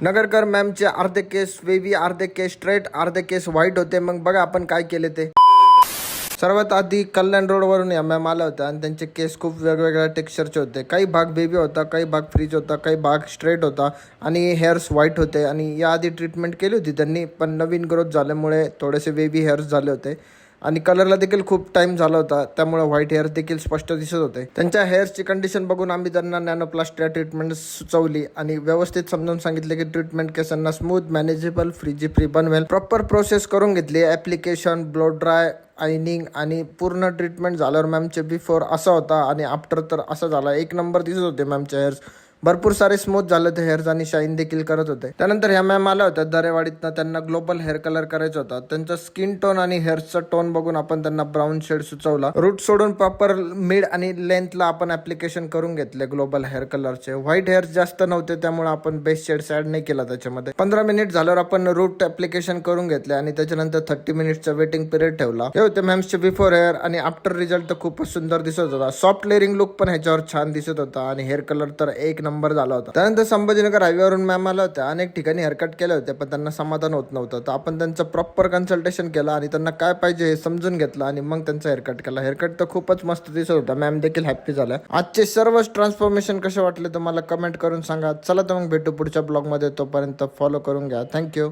नगरकर मॅमचे अर्धे केस वेवी, अर्धे केस स्ट्रेट, अर्धे केस व्हाईट होते. मग बघा आपण काय केले ते. सर्वात आधी कल्याण रोडवरून या मॅम आल्या होत्या आणि त्यांचे केस खूप वेगवेगळ्या टेक्स्चरचे होते. काही भाग बेबी होता, काही भाग फ्रीज होता, काही भाग स्ट्रेट होता आणि हेअर्स व्हाईट होते. आणि याआधी ट्रीटमेंट केली होती त्यांनी, पण नवीन ग्रोथ झाल्यामुळे थोडेसे वेवी हेअर्स झाले होते आणि कलरला देखील खूप टाइम झाला होता, त्यामुळे व्हाईट हेअर देखील स्पष्ट दिसत होते. त्यांच्या हेअर्सची कंडिशन बघून आम्ही त्यांना नॅनोप्लास्ट ट्रीटमेंट सुचवली आणि व्यवस्थित समजावून सांगितले की ट्रीटमेंट केसांना स्मूथ, मॅनेजेबल, फ्रीजी फ्री बनवेल. प्रॉपर प्रोसेस करून घेतली. ॲप्लिकेशन, ब्लो ड्राय, आयनिंग आणि पूर्ण ट्रीटमेंट झाल्यावर मॅमचे बिफोर असा होता आणि आफ्टर तर असा झाला. एक नंबर दिसत होते मॅमचे हेअर्स. भरपूर सारे स्मूथ झाले होते हेअर्स आणि शाईन देखील करत होते. त्यानंतर ह्या मॅम आल्या होत्या दरेवाडीतनं. त्यांना ग्लोबल हेअर कलर करायचा होता. त्यांचा स्किन टोन आणि हेअर्सचा टोन बघून आपण त्यांना ब्राऊन शेड सुचवला. रूट सोडून प्रॉपर मिड आणि लेंथला आपण ऍप्लिकेशन करून घेतले ग्लोबल हेअर कलरचे. व्हाईट हेअर्स जास्त नव्हते, त्यामुळे आपण बेस्ट शेड्स ऍड नाही केला त्याच्यामध्ये. 15 मिनिट झाल्यावर आपण रूट ऍप्लिकेशन करून घेतले आणि त्याच्यानंतर 30 मिनिटचा वेटिंग पिरियड ठेवला. हे होते मॅम्सचे बिफोर हेअर आणि आफ्टर रिझल्ट तर खूपच सुंदर दिसत होता. सॉफ्ट लेअरिंग लुक पण ह्याच्यावर छान दिसत होता आणि हेअर कलर तर एक नंबर झाला होता. त्यानंतर संभाजीनगर हायवेवरून मॅम आल्या होत्या. अनेक ठिकाणी हेअरकट केले होते, पण त्यांना समाधान होत नव्हतं. तर आपण त्यांचं प्रॉपर कन्सल्टेशन केलं आणि त्यांना काय पाहिजे हे समजून घेतलं आणि मग त्यांचा हेअरकट केला. हेअरकट तर खूपच मस्त दिसत होता. मॅम देखील हॅप्पी झाल्या. आजचे सर्व ट्रान्सफॉर्मेशन कसे वाटले तर मला कमेंट करून सांगा. चला तर मग भेटू पुढच्या ब्लॉगमध्ये. तोपर्यंत फॉलो करून घ्या. थँक्यू.